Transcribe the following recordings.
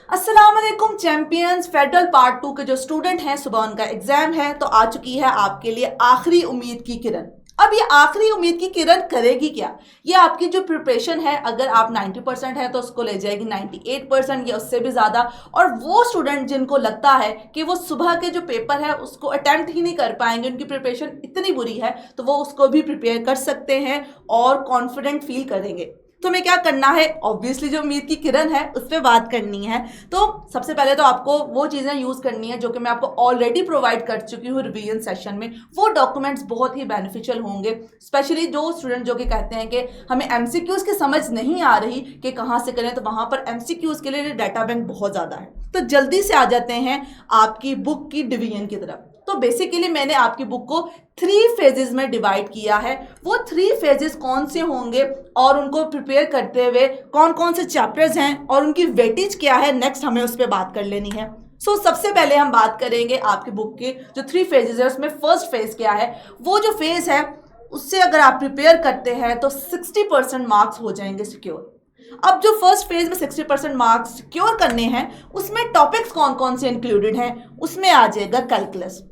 अस्सलाम वालेकुम champions. Federal part 2 के जो स्टूडेंट हैं, सुबह उनका एग्जाम है, तो आ चुकी है आपके लिए आखिरी उम्मीद की किरण। अब ये आखिरी उम्मीद की किरण करेगी क्या? ये आपकी जो प्रिपरेशन है, अगर आप 90% है तो उसको ले जाएगी 98% या उससे भी ज़्यादा। और वो स्टूडेंट जिनको लगता है कि वो सुबह के जो पेपर है उसको अटेम्प्ट ही नहीं कर पाएंगे, उनकी प्रिपरेशन इतनी बुरी है, तो वो उसको भी प्रिपेयर कर सकते हैं और कॉन्फिडेंट फील करेंगे। तो हमें क्या करना है? ऑब्वियसली जो उम्मीद की किरण है उस पर बात करनी है। तो सबसे पहले तो आपको वो चीज़ें यूज़ करनी है जो कि मैं आपको ऑलरेडी प्रोवाइड कर चुकी हूँ रिवीजन सेशन में। वो डॉक्यूमेंट्स बहुत ही बेनिफिशियल होंगे, स्पेशली जो स्टूडेंट जो कि कहते हैं कि हमें एमसीक्यूज़ की समझ नहीं आ रही कि कहाँ से करें, तो वहाँ पर एमसीक्यूज़ के लिए डाटा बैंक बहुत ज़्यादा है। तो जल्दी से आ जाते हैं आपकी बुक की डिवीजन की तरफ। तो बेसिकली मैंने आपकी बुक को 3 फेजेस में डिवाइड किया है। वो 3 फेजेस कौन से होंगे और उनको प्रिपेयर करते हुए कौन कौन से चैप्टर्स हैं और उनकी वेटेज क्या है, नेक्स्ट हमें उस पर बात कर लेनी है। सबसे पहले हम बात करेंगे आपकी बुक के जो 3 फेजेस है उसमें फर्स्ट फेज क्या है। वो जो फेज है उससे अगर आप प्रिपेयर करते हैं तो 60% मार्क्स हो जाएंगे सिक्योर। अब जो फर्स्ट फेज में 60% मार्क्स सिक्योर करने हैं उसमें टॉपिक्स कौन कौन से इंक्लूडेड हैं, उसमें आ जाएगा कैलकुलस।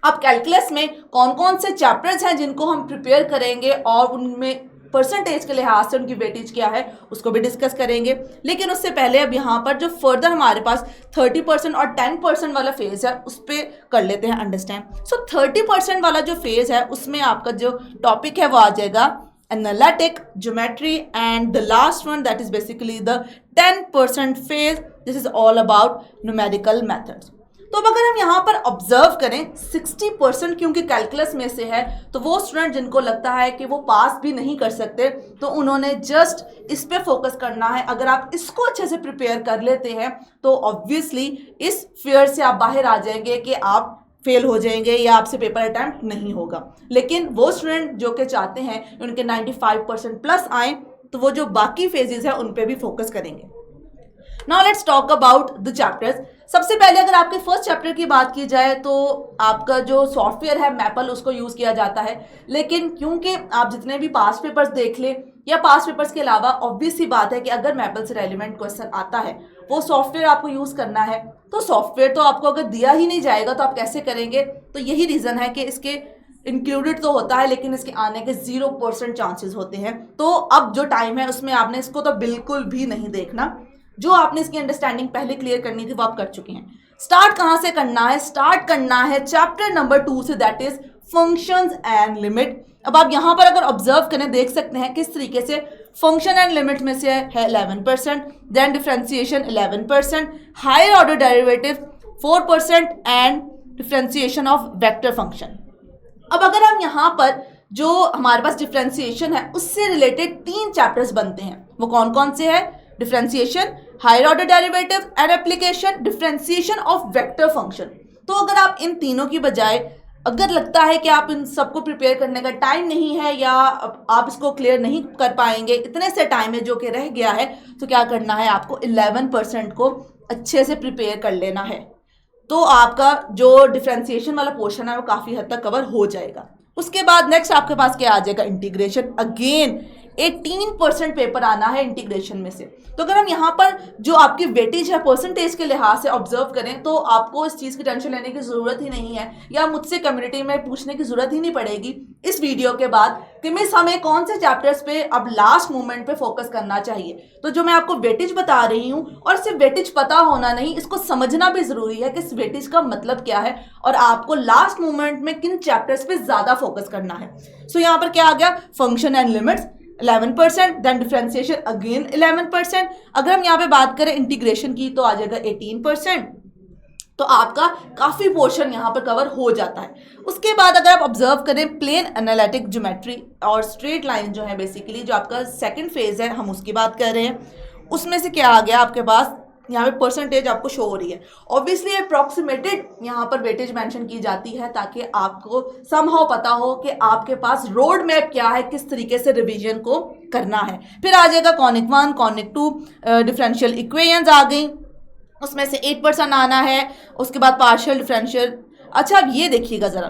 अब कैलकुलस में कौन कौन से चैप्टर्स हैं जिनको हम प्रिपेयर करेंगे और उनमें परसेंटेज के लिहाज से उनकी वेटेज क्या है उसको भी डिस्कस करेंगे। लेकिन उससे पहले अब यहाँ पर जो फर्दर हमारे पास 30% और 10% वाला फेज है उस पर कर लेते हैं अंडरस्टैंड। 30% वाला जो फेज है उसमें आपका जो टॉपिक है वो आ जाएगा analytic geometry, and the last one that is basically the 10% phase, this is all about numerical methods. तो अब अगर हम यहाँ पर ऑब्जर्व करें 60% क्योंकि कैलकुलस में से है, तो वो स्टूडेंट जिनको लगता है कि वो पास भी नहीं कर सकते तो उन्होंने जस्ट इस पे फोकस करना है। अगर आप इसको अच्छे से प्रिपेयर कर लेते हैं तो ऑब्वियसली इस फियर से आप बाहर आ जाएंगे कि आप फेल हो जाएंगे या आपसे पेपर अटैम्प्ट नहीं होगा। लेकिन वो स्टूडेंट जो कि चाहते हैं उनके 95% प्लस आए, तो वो जो बाकी फेजेस है उन पे भी फोकस करेंगे। Now let's talk about the chapters. सबसे पहले अगर आपके फर्स्ट चैप्टर की बात की जाए तो आपका जो सॉफ्टवेयर है मैपल उसको यूज़ किया जाता है। लेकिन क्योंकि आप जितने भी पास्ट पेपर्स देख लें या पास्ट पेपर्स के अलावा ऑब्वियस सी बात है कि अगर मैपल से रेलिवेंट क्वेश्चन आता है वो सॉफ्टवेयर आपको यूज़ करना है। तो सॉफ्टवेयर तो आपको अगर दिया ही नहीं जाएगा तो आप कैसे करेंगे? तो यही रीज़न है कि इसके इंक्लूडेड तो होता है लेकिन इसके आने के 0% चांसेस होते हैं। तो अब जो टाइम है उसमें आपने इसको तो बिल्कुल भी नहीं देखना। जो आपने इसकी अंडरस्टैंडिंग पहले क्लियर करनी थी वो आप कर चुके हैं। स्टार्ट कहाँ से करना है? स्टार्ट करना है चैप्टर नंबर 2 से, that is functions and limit. अब आप यहाँ पर अगर ऑब्जर्व करें देख सकते हैं किस तरीके से फंक्शन एंड लिमिट में से है 11%, then differentiation 11%, higher order derivative 4% and differentiation of vector function. अब अगर हम यहाँ पर जो हमारे पास डिफरेंशिएशन है उससे रिलेटेड 3 चैप्टर्स बनते हैं, वो कौन कौन से है? Differentiation, higher order derivative and application, differentiation of vector function. तो अगर आप इन तीनों की बजाय अगर लगता है कि आप इन सबको प्रिपेयर करने का टाइम नहीं है या आप इसको क्लियर नहीं कर पाएंगे, इतने से टाइम है जो कि रह गया है, तो क्या करना है? आपको 11% को अच्छे से प्रिपेयर कर लेना है। तो आपका जो डिफरेंशिएशन वाला पोर्शन है वो काफ़ी हद तक कवर हो जाएगा। उसके बाद नेक्स्ट आपके पास क्या आ जाएगा? इंटीग्रेशन। अगेन 18% पेपर आना है इंटीग्रेशन में से। तो अगर हम यहाँ पर जो आपकी वेटेज है परसेंटेज के लिहाज से ऑब्जर्व करें तो आपको इस चीज़ की टेंशन लेने की ज़रूरत ही नहीं है या मुझसे कम्युनिटी में पूछने की ज़रूरत ही नहीं पड़ेगी इस वीडियो के बाद कि मिस हमें कौन से चैप्टर्स पे अब लास्ट मोमेंट पे फोकस करना चाहिए। तो जो मैं आपको वेटेज बता रही हूँ, और सिर्फ वेटेज पता होना नहीं, इसको समझना भी ज़रूरी है कि इस वेटेज का मतलब क्या है और आपको लास्ट मोमेंट में किन चैप्टर्स पे ज़्यादा फोकस करना है। यहाँ पर क्या आ गया? Function and limits 11%, then differentiation again 11%। अगर हम यहाँ पे बात करें इंटीग्रेशन की तो आ जाएगा 18%। तो आपका काफ़ी पोर्शन यहाँ पर कवर हो जाता है। उसके बाद अगर आप ऑब्जर्व करें प्लेन एनालिटिक ज्योमेट्री और स्ट्रेट लाइन जो है बेसिकली जो आपका सेकंड फेज है हम उसकी बात कर रहे हैं, उसमें से क्या आ गया आपके पास? यहाँ पे परसेंटेज आपको शो हो रही है। ऑब्वियसली अप्रॉक्सीमेटेड यहाँ पर वेटेज मेंशन की जाती है ताकि आपको समहाउ पता हो कि आपके पास रोड मैप क्या है, किस तरीके से रिवीजन को करना है। फिर आ जाएगा कॉनिक 1, कॉनिक 2, डिफरेंशियल इक्वेशंस आ गई, उसमें से 8% आना है। उसके बाद पार्शियल डिफरेंशियल। अच्छा अब ये देखिएगा ज़रा,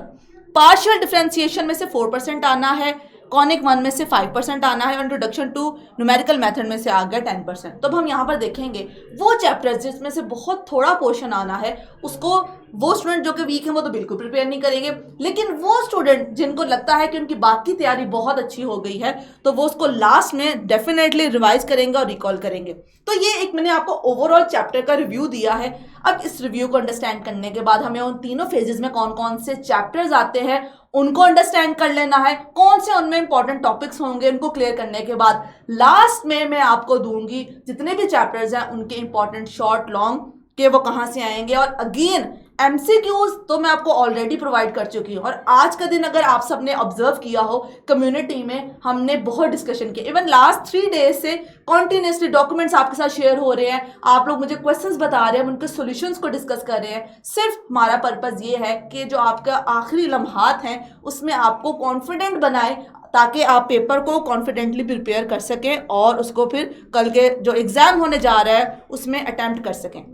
पार्शियल डिफरेंशिएशन में से 4% आना है, कॉनिक 1 में से 5% आना है और इंट्रोडक्शन टू न्यूमेरिकल मेथड में से आ गया 10%। तो अब हम यहाँ पर देखेंगे वो चैप्टर्स जिसमें से बहुत थोड़ा पोर्शन आना है उसको वो स्टूडेंट जो कि वीक है वो तो बिल्कुल प्रिपेयर नहीं करेंगे, लेकिन वो स्टूडेंट जिनको लगता है कि उनकी बाकी तैयारी बहुत अच्छी हो गई है तो वो उसको लास्ट में डेफिनेटली रिवाइज करेंगे और रिकॉल करेंगे। तो ये एक मैंने आपको ओवरऑल चैप्टर का रिव्यू दिया है। अब इस रिव्यू को अंडरस्टैंड करने के बाद हमें उन तीनों फेजेस में कौन कौन से चैप्टर्स आते हैं उनको अंडरस्टैंड कर लेना है, कौन से उनमें इंपॉर्टेंट टॉपिक्स होंगे उनको क्लियर करने के बाद लास्ट में मैं आपको दूंगी जितने भी चैप्टर्स हैं उनके इंपॉर्टेंट शॉर्ट लॉन्ग के वो कहाँ से आएंगे। और अगेन एमसीक्यूज तो मैं आपको ऑलरेडी प्रोवाइड कर चुकी हूँ। और आज का दिन अगर आप सबने ऑब्जर्व किया हो कम्युनिटी में हमने बहुत डिस्कशन किया, इवन लास्ट 3 डेज से कॉन्टिन्यूसली डॉक्यूमेंट्स आपके साथ शेयर हो रहे हैं, आप लोग मुझे क्वेश्चंस बता रहे हैं, हम उनके सॉल्यूशंस को डिस्कस कर रहे हैं। सिर्फ हमारा पर्पस ये है कि जो आपका आखिरी लम्हात हैं उसमें आपको कॉन्फिडेंट बनाए ताकि आप पेपर को कॉन्फिडेंटली प्रिपेयर कर सकें और उसको फिर कल के जो एग्जाम होने जा रहा है उसमें अटेम्प्ट कर सकें।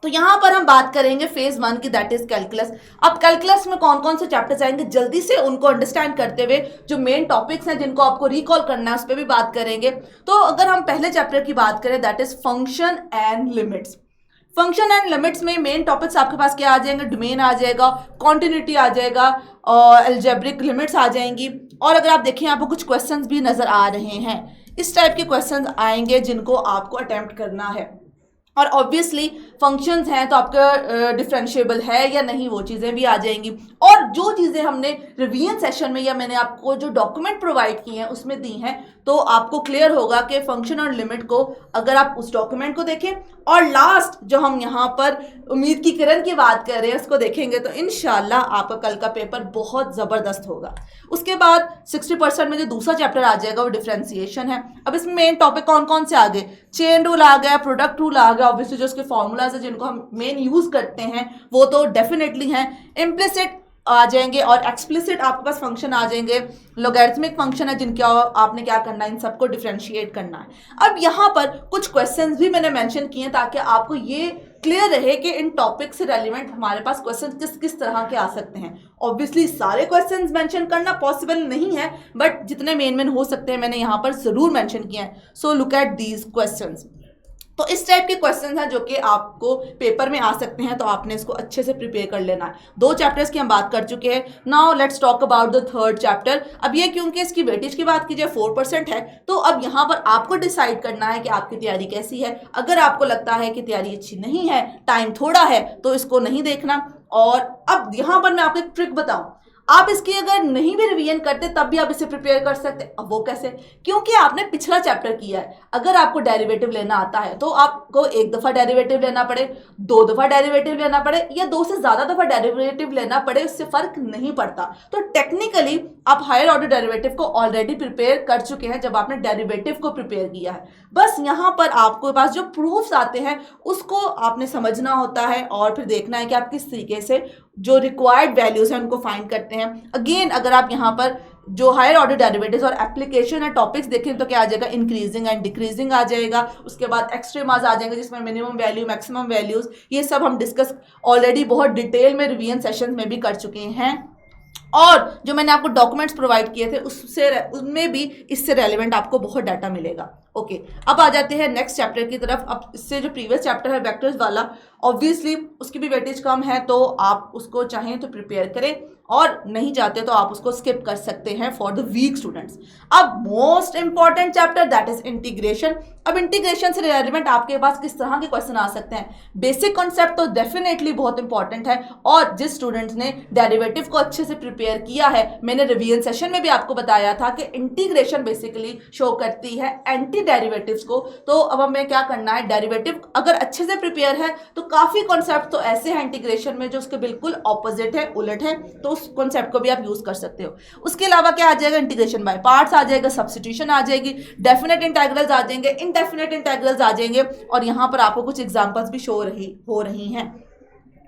तो यहाँ पर हम बात करेंगे फेज 1 की, दैट इज कैलकुलस। अब कैलकुलस में कौन कौन से चैप्टर्स आएंगे जल्दी से उनको अंडरस्टैंड करते हुए जो मेन टॉपिक्स हैं जिनको आपको रिकॉल करना है उस पर भी बात करेंगे। तो अगर हम पहले चैप्टर की बात करें that is function and limits. Function and limits में मेन टॉपिक्स आपके पास क्या आ जाएंगे, डोमेन आ जाएगा, कॉन्टिन्यूटी आ जाएगा और अलजेब्रिक लिमिट्स आ जाएंगी। और अगर आप देखें आपको कुछ क्वेश्चंस भी नजर आ रहे हैं, इस टाइप के क्वेश्चंस आएंगे जिनको आपको अटेम्प्ट करना है। और ऑब्वियसली फंक्शंस हैं तो आपका डिफरेंशिएबल है या नहीं वो चीज़ें भी आ जाएंगी। और जो चीज़ें हमने रिवीजन सेशन में या मैंने आपको जो डॉक्यूमेंट प्रोवाइड किए हैं उसमें दी हैं तो आपको क्लियर होगा कि फंक्शन और लिमिट को अगर आप उस डॉक्यूमेंट को देखें और लास्ट जो हम यहाँ पर उम्मीद की किरण की बात कर रहे हैं उसको देखेंगे तो इंशाल्लाह आपका कल का पेपर बहुत ज़बरदस्त होगा। उसके बाद 60% में जो दूसरा चैप्टर आ जाएगा वो डिफरेंशिएशन है। अब इसमें मेन टॉपिक कौन कौन से आ गए, चेन रूल आ गया, प्रोडक्ट रूल आ गया, ऑब्वियसली जो उसके फॉर्मूलाज है जिनको हम मेन यूज़ करते हैं वो तो डेफिनेटली हैं, इम्प्लिसिट आ जाएंगे और एक्सप्लिसिट आपके पास फंक्शन आ जाएंगे, लॉगरिथमिक फंक्शन है जिनके आपने क्या करना है इन सबको डिफरेंशिएट करना है। अब यहाँ पर कुछ क्वेश्चंस भी मैंने मेंशन किए ताकि आपको ये क्लियर रहे कि इन टॉपिक से रेलिवेंट हमारे पास क्वेश्चन किस किस तरह के आ सकते हैं। ऑब्वियसली सारे क्वेश्चंस मेंशन करना पॉसिबल नहीं है बट जितने मेन हो सकते हैं मैंने यहाँ पर जरूर मेंशन किए हैं। So look at these questions. तो इस टाइप के क्वेश्चंस हैं जो कि आपको पेपर में आ सकते हैं तो आपने इसको अच्छे से प्रिपेयर कर लेना है। 2 चैप्टर्स की हम बात कर चुके हैं। Now let's talk about the third chapter. अब ये क्योंकि इसकी वेटेज की बात कीजिए 4% है तो अब यहाँ पर आपको डिसाइड करना है कि आपकी तैयारी कैसी है। अगर आपको लगता है कि तैयारी अच्छी नहीं है, टाइम थोड़ा है तो इसको नहीं देखना। और अब यहाँ पर मैं आपको एक ट्रिक बताऊँ, आप इसकी अगर नहीं भी रिवीजन करते तब भी आप इसे प्रिपेयर कर सकते। अब वो कैसे, क्योंकि आपने पिछला चैप्टर किया है। अगर आपको डेरिवेटिव लेना आता है तो आपको 1 दफ़ा डेरिवेटिव लेना पड़े, 2 दफ़ा डेरिवेटिव लेना पड़े या 2 से ज़्यादा दफ़ा डेरिवेटिव लेना पड़े उससे फ़र्क नहीं पड़ता। तो टेक्निकली आप हायर ऑर्डर डेरिवेटिव को ऑलरेडी प्रिपेयर कर चुके हैं जब आपने डेरिवेटिव को प्रिपेयर किया है। बस यहाँ पर आपके पास जो प्रूफ्स आते हैं उसको आपने समझना होता है और फिर देखना है कि आप किस तरीके से जो रिक्वायर्ड वैल्यूज हैं उनको फाइंड करते हैं। अगेन अगर आप यहाँ पर जो हायर ऑर्डर डेरिवेटिव्स और एप्लीकेशन है टॉपिक्स देखें तो क्या आ जाएगा, इंक्रीजिंग एंड डिक्रीजिंग आ जाएगा। उसके बाद एक्सट्रीमास आ जाएंगे जिसमें मिनिमम वैल्यू, मैक्सिमम वैल्यूज, ये सब हम डिस्कस ऑलरेडी बहुत डिटेल में रिवीजन सेशन में भी कर चुके हैं। और जो मैंने आपको डॉक्यूमेंट्स प्रोवाइड किए थे उससे उनमें भी इससे रेलिवेंट आपको बहुत डाटा मिलेगा। ओके, अब आ जाते हैं नेक्स्ट चैप्टर की तरफ। अब इससे जो प्रीवियस चैप्टर है वेक्टर्स वाला, ऑब्वियसली उसकी भी वेटेज कम है तो आप उसको चाहें तो प्रिपेयर करें और नहीं चाहते तो आप उसको स्किप कर सकते हैं फॉर द वीक स्टूडेंट्स। अब most important chapter that is integration. अब इंटीग्रेशन से रिलेवेंट आपके पास किस तरह के क्वेश्चन आ सकते हैं, बेसिक कॉन्सेप्ट तो डेफिनेटली बहुत इंपॉर्टेंट है। और जिस स्टूडेंट्स ने डेरिवेटिव को अच्छे से प्रिपेयर किया है, मैंने रिवीजन सेशन में भी आपको बताया था कि इंटीग्रेशन बेसिकली शो करती है एंटी डेरिवेटिव्स को। तो अब हमें क्या करना है, डेरिवेटिव अगर अच्छे से प्रिपेयर है तो काफ़ी कॉन्सेप्ट तो ऐसे हैं इंटीग्रेशन में जो उसके बिल्कुल ऑपोजिट है, उलट है, तो उस कॉन्सेप्ट को भी आप यूज़ कर सकते हो। उसके अलावा क्या आ जाएगा, इंटीग्रेशन बाय पार्ट्स आ जाएगा, सब्स्टिट्यूशन आ जाएगी, डेफिनेट इंटेग्रल्स आ जाएंगे, इनडेफिनेट इंटेग्रल्स आ जाएंगे और यहाँ पर आपको कुछ एग्जांपल्स भी हो रही हैं।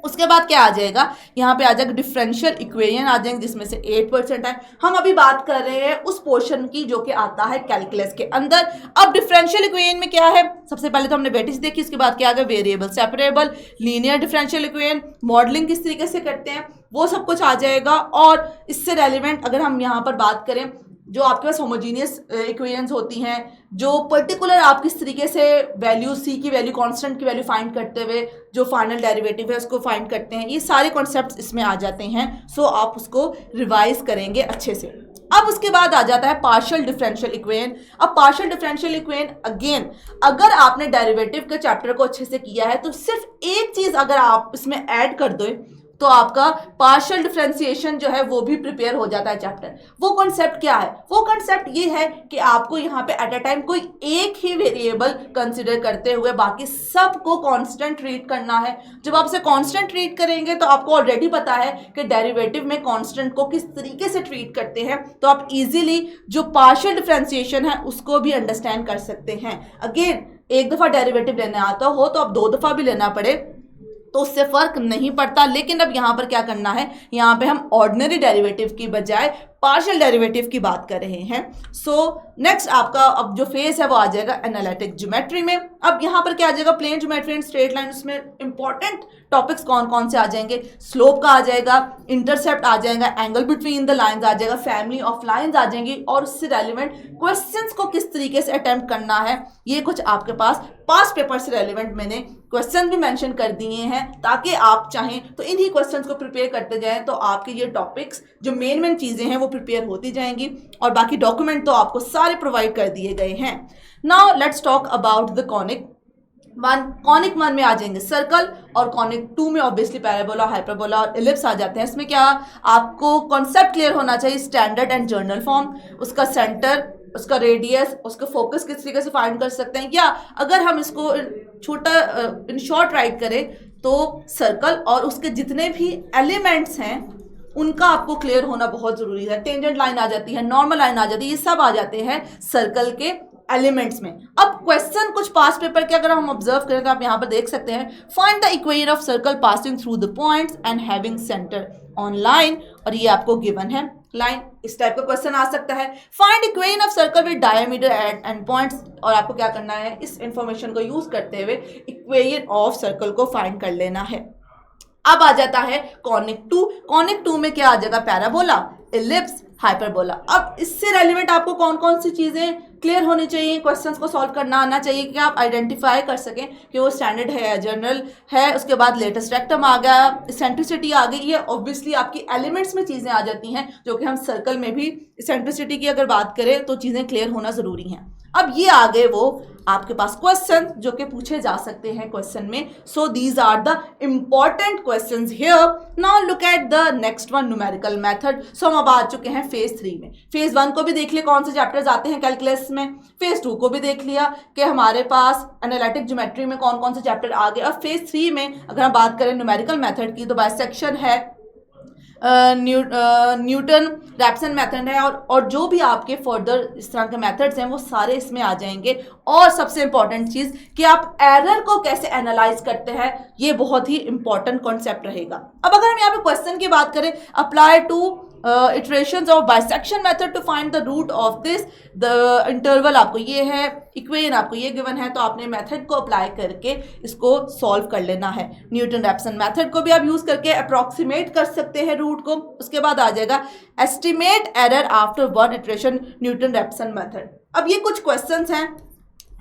उसके बाद क्या आ जाएगा, यहाँ पे आ जाएगा डिफरेंशियल इक्वेशन आ जाएंगे जिसमें से 8% है। हम अभी बात कर रहे हैं उस पोर्शन की जो कि आता है कैलकुलस के अंदर। अब डिफरेंशियल इक्वेशन में क्या है, सबसे पहले तो हमने वेटेज देखी, उसके बाद क्या आ गया variable separable, linear differential equation, modelling किस तरीके से करते हैं वो सब कुछ आ जाएगा। और इससे रेलिवेंट अगर हम यहाँ पर बात करें जो आपके पास होमोजीनियस इक्वेशंस होती हैं, जो पर्टिकुलर आप किस तरीके से वैल्यू सी की वैल्यू कांस्टेंट की वैल्यू फाइंड करते हुए जो फाइनल डेरिवेटिव है उसको फाइंड करते हैं, ये सारे कॉन्सेप्ट्स इसमें आ जाते हैं। सो आप उसको रिवाइज करेंगे अच्छे से। अब उसके बाद आ जाता है पार्शियल डिफरेंशियल इक्वेशन। अब पार्शियल डिफरेंशियल इक्वेशन अगेन, अगर आपने डेरिवेटिव के चैप्टर को अच्छे से किया है तो सिर्फ एक चीज अगर आप इसमें ऐड कर दो तो आपका पार्शियल डिफरेंशिएशन जो है वो भी प्रिपेयर हो जाता है चैप्टर। वो कॉन्सेप्ट क्या है? वो कॉन्सेप्ट ये है कि आपको यहाँ पे एट अ टाइम कोई एक ही वेरिएबल कंसिडर करते हुए बाकी सबको कांस्टेंट ट्रीट करना है। जब आप इसे कांस्टेंट ट्रीट करेंगे तो आपको ऑलरेडी पता है कि डेरिवेटिव में कांस्टेंट को किस तरीके से ट्रीट करते हैं, तो आप इजीली जो पार्शियल डिफरेंशिएशन है उसको भी अंडरस्टैंड कर सकते हैं। अगेन, एक दफा डेरिवेटिव लेने आता हो तो अब 2 दफा भी लेना पड़े तो उससे फर्क नहीं पड़ता। लेकिन अब यहाँ पर क्या करना है, यहाँ पे हम ऑर्डिनरी डेरिवेटिव की बजाय पार्शियल डेरिवेटिव की बात कर रहे हैं। सो नेक्स्ट आपका अब जो फेज है वो आ जाएगा एनालिटिक ज्योमेट्री में। अब यहाँ पर क्या आ जाएगा, plane geometry and straight line. उसमें इंपॉर्टेंट टॉपिक्स कौन कौन से आ जाएंगे, स्लोप का आ जाएगा, इंटरसेप्ट आ जाएगा, एंगल बिटवीन द लाइंस आ जाएगा, फैमिली ऑफ लाइंस आ जाएंगी, और उससे रेलिवेंट क्वेश्चंस को किस तरीके से अटेम्प्ट करना है, ये कुछ आपके पास पास्ट पेपर से रेलिवेंट मैंने क्वेश्चन भी मेंशन कर दिए हैं, ताकि आप चाहें तो इन्हीं क्वेश्चंस को प्रिपेयर करते जाएं तो आपके ये टॉपिक्स जो मेन चीजें हैं वो प्रिपेयर होती जाएंगी, और बाकी डॉक्यूमेंट तो आपको सारे प्रोवाइड कर दिए गए हैं। Now let's talk about the conic one. Conic one में आ जाएंगे सर्कल, और कॉनिक टू में ऑब्वियसली पैराबोला, हाइपरबोला और एलिप्स आ जाते हैं। इसमें क्या आपको कॉन्सेप्ट क्लियर होना चाहिए, स्टैंडर्ड एंड जर्नल फॉर्म, उसका सेंटर, उसका रेडियस, उसका फोकस किस तरीके से फाइंड कर सकते हैं, या अगर हम इसको छोटा इन शॉर्ट राइट करें तो सर्कल और उसके जितने भी एलिमेंट्स हैं उनका आपको क्लियर होना बहुत जरूरी है। टेंजेंट लाइन आ जाती है, नॉर्मल लाइन आ जाती है, ये सब आ जाते हैं सर्कल के एलिमेंट्स में। अब क्वेश्चन कुछ पास पेपर के अगर हम ऑब्जर्व करें तो आप यहाँ पर देख सकते हैं, find the equation of circle passing through the points and having centre on line, और ये आपको गिवन है लाइन। इस टाइप का क्वेश्चन आ सकता है। Find equation of circle with diameter at end points, और आपको क्या करना है, इस इंफॉर्मेशन को यूज करते हुए इक्वेशन ऑफ सर्कल को फाइंड कर लेना है। अब आ जाता है कॉनिक टू। कॉनिक टू में क्या आ जाएगा, पैराबोला, एलिप्स, हाइपरबोला। अब इससे रेलिवेंट आपको कौन कौन सी चीजें क्लियर होनी चाहिए, क्वेश्चंस को सॉल्व करना आना चाहिए कि आप आइडेंटिफाई कर सकें कि वो स्टैंडर्ड है या जनरल है। उसके बाद लेटेस्ट रेक्टम आ गया, सेंट्रिसिटी आ गई। ये ऑब्वियसली आपकी एलिमेंट्स में चीजें आ जाती हैं जो कि हम सर्कल में भी सेंट्रिसिटी की अगर बात करें तो चीजें क्लियर होना जरूरी हैं। अब ये आ गए वो आपके पास क्वेश्चन जो कि पूछे जा सकते हैं क्वेश्चन में। So these are the important questions here. Now look at the next one, numerical method. So हम अब आ चुके हैं फेज 3 में। फेज 1 को भी देख लिया कौन से चैप्टर्स आते हैं कैलकुलस में, फेज 2 को भी देख लिया कि हमारे पास एनालिटिक ज्योमेट्री में कौन कौन से चैप्टर आ गए। अब फेज 3 में अगर हम बात करें न्यूमेरिकल मेथड की तो बाइसेक्शन है, न्यूटन रैप्सन मेथड है, और जो भी आपके फर्दर इस तरह के मेथड्स हैं वो सारे इसमें आ जाएंगे। और सबसे इंपॉर्टेंट चीज कि आप एरर को कैसे एनालाइज करते हैं, ये बहुत ही इंपॉर्टेंट कॉन्सेप्ट रहेगा। अब अगर हम यहाँ पे क्वेश्चन की बात करें, apply two iterations of bisection method to find the root of this, the interval आपको ये है, इक्वेशन आपको ये गिवन है, तो आपने मेथड को अप्लाई करके इसको सॉल्व कर लेना है। न्यूटन रैप्सन मेथड को भी आप यूज करके अप्रोक्सीमेट कर सकते हैं रूट को। उसके बाद आ जाएगा estimate error after 1 iteration, Newton Raphson method. अब ये कुछ क्वेश्चंस हैं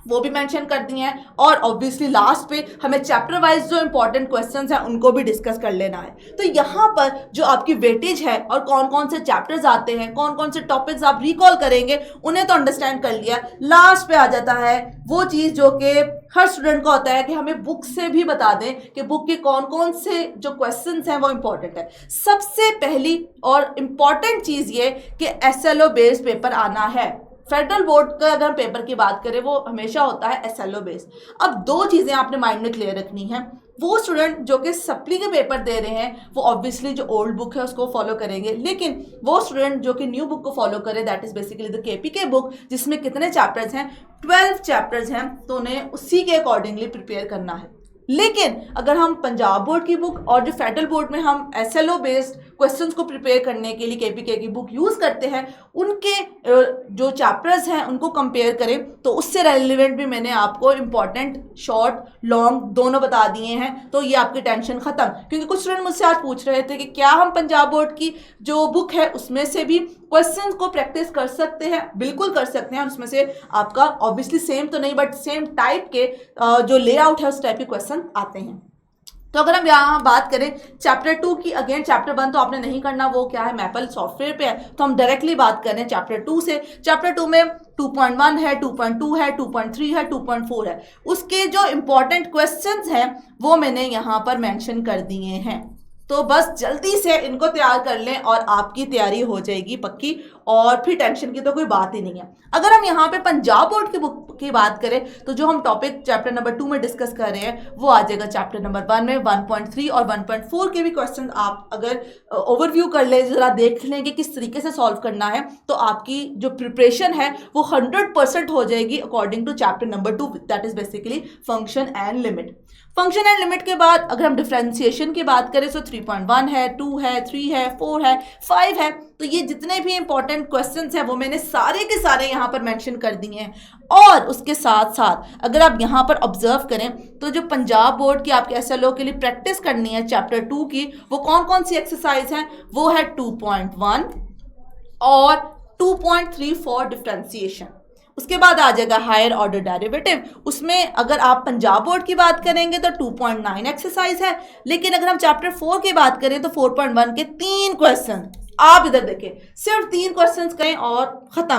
वो भी मेंशन कर दिए हैं, और ऑब्वियसली लास्ट पे हमें चैप्टर वाइज जो इंपॉर्टेंट क्वेश्चंस हैं उनको भी डिस्कस कर लेना है। तो यहाँ पर जो आपकी वेटेज है और कौन कौन से चैप्टर्स आते हैं, कौन कौन से टॉपिक्स आप रिकॉल करेंगे, उन्हें तो अंडरस्टैंड कर लिया। लास्ट पे आ जाता है वो चीज़ जो कि हर स्टूडेंट को होता है कि हमें बुक से भी बता दें कि बुक के कौन कौन से जो क्वेश्चंस हैं वो इंपॉर्टेंट है। सबसे पहली और इम्पॉर्टेंट चीज़ ये कि SLO बेस्ड पेपर आना है। फेडरल बोर्ड का अगर हम पेपर की बात करें वो हमेशा होता है SLO बेस्ड। अब 2 चीज़ें आपने माइंड में क्लियर रखनी है। वो स्टूडेंट जो कि सप्ली के पेपर दे रहे हैं वो ऑब्वियसली जो ओल्ड बुक है उसको फॉलो करेंगे, लेकिन वो स्टूडेंट जो कि न्यू बुक को फॉलो करे, that is basically the KPK book, जिसमें कितने चैप्टर्स हैं, 12 चैप्टर्स हैं, तो उन्हें उसी के अकॉर्डिंगली प्रिपेयर करना है। लेकिन अगर हम पंजाब बोर्ड की बुक और जो फेडरल बोर्ड में हम SLO बेस्ड क्वेश्चंस को प्रिपेयर करने के लिए KPK की बुक यूज़ करते हैं, उनके जो चैप्टर्स हैं उनको कंपेयर करें तो उससे रेलिवेंट भी मैंने आपको इंपॉर्टेंट शॉर्ट लॉन्ग दोनों बता दिए हैं। तो ये आपकी टेंशन ख़त्म। क्योंकि कुछ स्टूडेंट मुझसे आज पूछ रहे थे कि क्या हम पंजाब बोर्ड की जो बुक है उसमें से भी क्वेश्चंस को प्रैक्टिस कर सकते हैं, बिल्कुल कर सकते हैं, और उसमें से आपका ऑब्वियसली सेम तो नहीं बट सेम टाइप के जो लेआउट है उस टाइप के क्वेश्चन आते हैं। तो अगर हम यहाँ बात करें चैप्टर 2 की, अगेन चैप्टर 1 तो आपने नहीं करना, वो क्या है मैपल सॉफ्टवेयर पे है, तो हम डायरेक्टली बात करें चैप्टर 2 से। चैप्टर 2 में 2.1 है, 2.2 है, 2.3 है, 2.4 है। उसके जो इंपॉर्टेंट क्वेश्चंस हैं वो मैंने यहाँ पर मेंशन कर दिए हैं, तो बस जल्दी से इनको तैयार कर लें और आपकी तैयारी हो जाएगी पक्की, और फिर टेंशन की तो कोई बात ही नहीं है। अगर हम यहाँ पे पंजाब बोर्ड की बुक की बात करें तो जो हम टॉपिक चैप्टर नंबर 2 में डिस्कस कर रहे हैं वो आ जाएगा चैप्टर नंबर 1 में। 1.3 और 1.4 के भी क्वेश्चन आप अगर ओवरव्यू कर ले, जरा देख लें कि किस तरीके से सॉल्व करना है, तो आपकी जो प्रिपरेशन है वो 100% हो जाएगी according to chapter number 2, that is basically function and limit. Function and limit के बाद अगर हम डिफरेंशिएशन की बात करें तो 3.1 है, 2 है, 3 है, 4 है, 5 है। तो ये जितने भी इंपॉर्टेंट क्वेश्चंस हैं वो मैंने सारे के सारे यहाँ पर मेंशन कर दिए हैं। और उसके साथ साथ अगर आप यहाँ पर ऑब्जर्व करें तो जो पंजाब बोर्ड की आपके SLO के लिए प्रैक्टिस करनी है चैप्टर 2 की, वो कौन कौन सी एक्सरसाइज हैं, वो है 2.1 और 2.3 फॉर डिफरेंशिएशन। उसके बाद आ जाएगा हायर ऑर्डर डेरिवेटिव, उसमें अगर आप पंजाब बोर्ड की बात करेंगे तो 2.9 एक्सरसाइज है, लेकिन अगर हम चैप्टर 4 की बात करें तो 4.1 के 3 क्वेश्चन, आप इधर देखें सिर्फ 3 क्वेश्चन करें और खत्म।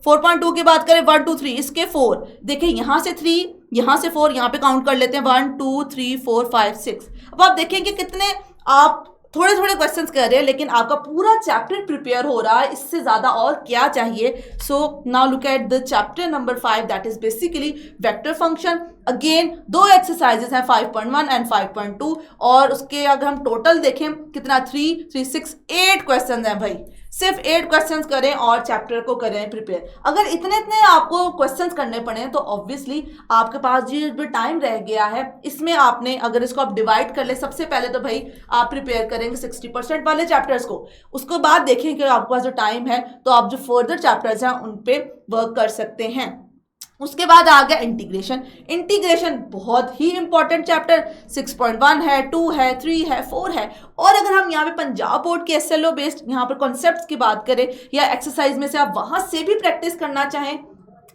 4.2 की बात करें 1 2 3, इसके 4 देखें, यहाँ से 3, यहाँ से 4, यहाँ पे काउंट कर लेते हैं 1 2 3 4 5 6। अब आप देखेंगे कितने आप थोड़े थोड़े क्वेश्चंस कर रहे हैं, लेकिन आपका पूरा चैप्टर प्रिपेयर हो रहा है, इससे ज़्यादा और क्या चाहिए। So now look at the chapter number 5, that is basically vector function. Again 2 exercises हैं 5.1 एंड 5.2, और उसके अगर हम टोटल देखें कितना 3 3 6 8 क्वेश्चन हैं भाई। सिर्फ 8 क्वेश्चंस करें और चैप्टर को करें प्रिपेयर। अगर इतने इतने आपको क्वेश्चंस करने पड़े तो ऑब्वियसली आपके पास जो टाइम रह गया है इसमें आपने अगर इसको आप डिवाइड कर ले, सबसे पहले तो भाई आप प्रिपेयर करेंगे 60% वाले चैप्टर्स को, उसके बाद देखें कि आपके पास जो टाइम है तो आप जो फर्दर चैप्टर्स हैं उन पे वर्क कर सकते हैं। उसके बाद आ गया इंटीग्रेशन। इंटीग्रेशन बहुत ही इंपॉर्टेंट चैप्टर, 6.1 है, 2 है, 3 है, 4 है। और अगर हम यहाँ पे पंजाब बोर्ड के SLO बेस्ड यहाँ पर कॉन्सेप्ट्स की बात करें या एक्सरसाइज में से आप वहाँ से भी प्रैक्टिस करना चाहें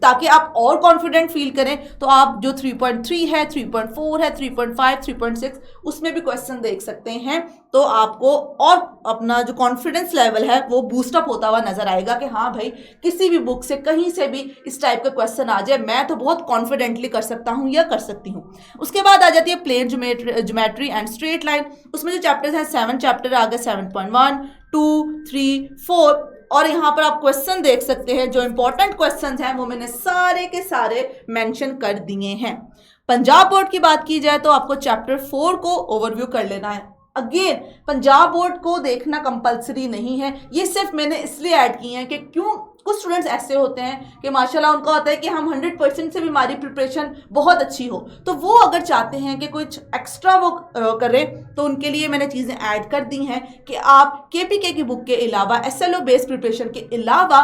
ताकि आप और कॉन्फिडेंट फील करें, तो आप जो 3.3 है, 3.4 है, 3.5, 3.6 उसमें भी क्वेश्चन देख सकते हैं। तो आपको और अपना जो कॉन्फिडेंस लेवल है वो बूस्टअप होता हुआ नजर आएगा कि हाँ भाई किसी भी बुक से कहीं से भी इस टाइप का क्वेश्चन आ जाए, मैं तो बहुत कॉन्फिडेंटली कर सकता हूँ या कर सकती हूँ। उसके बाद आ जाती है plane geometry and straight line. उसमें जो चैप्टर्स हैं 7 चैप्टर आ गए, 7.1 2 3 4, और यहाँ पर आप क्वेश्चन देख सकते हैं, जो इंपॉर्टेंट क्वेश्चंस हैं वो मैंने सारे के सारे मेंशन कर दिए हैं। पंजाब बोर्ड की बात की जाए तो आपको चैप्टर 4 को ओवरव्यू कर लेना है। अगेन पंजाब बोर्ड को देखना कंपलसरी नहीं है, ये सिर्फ मैंने इसलिए ऐड किए हैं कि क्यों कुछ स्टूडेंट्स ऐसे होते हैं कि माशाल्लाह उनका होता है कि हम 100% से भी हमारी प्रिपरेशन बहुत अच्छी हो, तो वो अगर चाहते हैं कि कुछ एक्स्ट्रा वो करें तो उनके लिए मैंने चीज़ें ऐड कर दी हैं कि आप KPK की बुक के अलावा SLO बेस्ड प्रिपरेशन के अलावा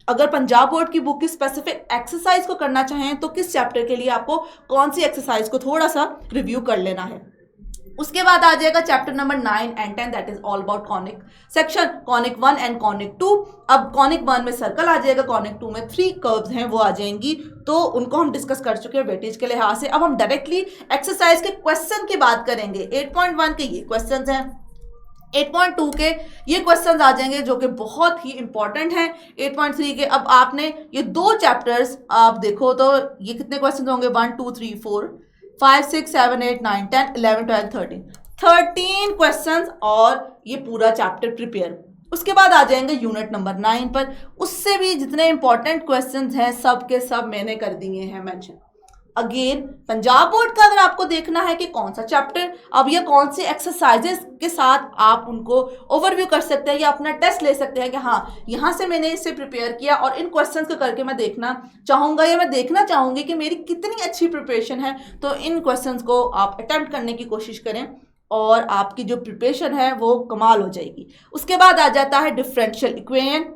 अगर पंजाब बोर्ड की बुक की स्पेसिफिक एक्सरसाइज को करना चाहें तो किस चैप्टर के लिए आपको कौन सी एक्सरसाइज को थोड़ा सा रिव्यू कर लेना है। उसके बाद आ जाएगा chapter number 9 and 10, that is all about conic section, conic 1 and conic 2। अब कॉनिक 1 में सर्कल आ जाएगा, कॉनिक 2 में 3 कर्व्स हैं वो आ जाएंगी, तो उनको हम डिस्कस कर चुके हैं वेटेज के लिहाज से। अब हम डायरेक्टली एक्सरसाइज के क्वेश्चन की बात करेंगे। 8.1 के ये क्वेश्चन हैं, 8.2 के ये क्वेश्चंस आ जाएंगे जो कि बहुत ही इंपॉर्टेंट हैं। 8.3 के अब आपने ये 2 चैप्टर्स आप देखो तो ये कितने क्वेश्चन होंगे, 1 2 3 4 5 6 7 8 9 10 11 12 13 क्वेश्चंस और ये पूरा चैप्टर प्रिपेयर। उसके बाद आ जाएंगे यूनिट नंबर 9 पर, उससे भी जितने इंपॉर्टेंट क्वेश्चंस हैं सब के सब मैंने कर दिए हैं मेंशन। अगेन पंजाब बोर्ड का अगर आपको देखना है कि कौन सा चैप्टर अब या कौन सी एक्सरसाइजेस के साथ आप उनको ओवरव्यू कर सकते हैं या अपना टेस्ट ले सकते हैं कि हाँ यहाँ से मैंने इससे प्रिपेयर किया और इन क्वेश्चंस को करके मैं देखना चाहूँगा या मैं देखना चाहूँगी कि मेरी कितनी अच्छी प्रिपरेशन है, तो इन क्वेश्चंस को आप अटेम्प्ट करने की कोशिश करें और आपकी जो प्रिपरेशन है वो कमाल हो जाएगी। उसके बाद आ जाता है डिफरेंशियल इक्वेशन।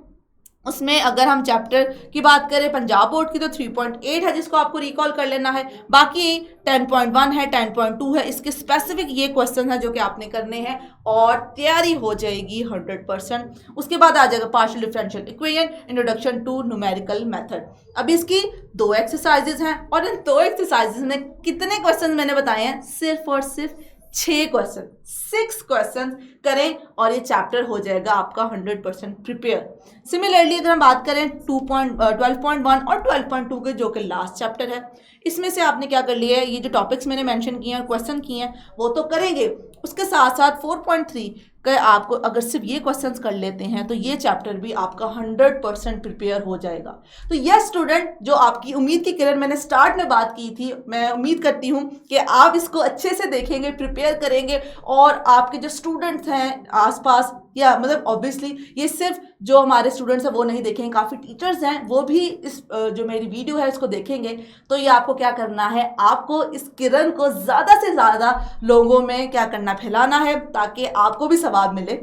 उसमें अगर हम चैप्टर की बात करें पंजाब बोर्ड की तो 3.8 है जिसको आपको रिकॉल कर लेना है। बाकी 10.1 है, 10.2 है, इसके स्पेसिफिक ये क्वेश्चन है जो कि आपने करने हैं और तैयारी हो जाएगी 100%। उसके बाद आ जाएगा partial differential equation, introduction to numerical method. अभी इसकी 2 एक्सरसाइजेज हैं और इन 2 एक्सरसाइजेज में कितने क्वेश्चन मैंने बताए हैं, सिर्फ और सिर्फ 6 क्वेश्चन, 6 क्वेश्चन करें और ये चैप्टर हो जाएगा आपका 100% प्रिपेयर। सिमिलरली अगर हम बात करें 12.1 और 12.2 के जो कि लास्ट चैप्टर है, इसमें से आपने क्या कर लिया है, ये जो टॉपिक्स मैंने मेंशन किए हैं, क्वेश्चन किए हैं, वो तो करेंगे। उसके साथ साथ 4.3 का आपको अगर सिर्फ ये क्वेश्चंस कर लेते हैं तो ये चैप्टर भी आपका 100% प्रिपेयर हो जाएगा। तो यह स्टूडेंट, जो आपकी उम्मीद की किरण मैंने स्टार्ट में बात की थी, मैं उम्मीद करती हूँ कि आप इसको अच्छे से देखेंगे, प्रिपेयर करेंगे और आपके जो स्टूडेंट्स हैं आसपास, या मतलब ऑब्वियसली ये सिर्फ जो हमारे स्टूडेंट्स हैं वो नहीं देखेंगे, काफ़ी टीचर्स हैं वो भी इस जो मेरी वीडियो है इसको देखेंगे। तो ये आपको क्या करना है, आपको इस किरण को ज़्यादा से ज़्यादा लोगों में क्या करना, फैलाना है ताकि आपको भी सवाब मिले।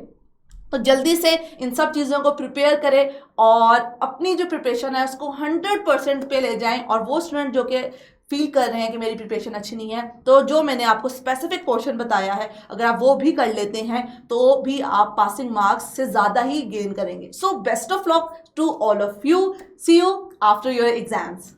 तो जल्दी से इन सब चीज़ों को प्रिपेयर करें और अपनी जो प्रिपरेशन है उसको 100% पे ले जाएं। और वो स्टूडेंट जो कि फील कर रहे हैं कि मेरी प्रिपरेशन अच्छी नहीं है, तो जो मैंने आपको स्पेसिफिक पोर्शन बताया है अगर आप वो भी कर लेते हैं तो भी आप पासिंग मार्क्स से ज़्यादा ही गेन करेंगे। So best of luck to all of you, see you after your exams.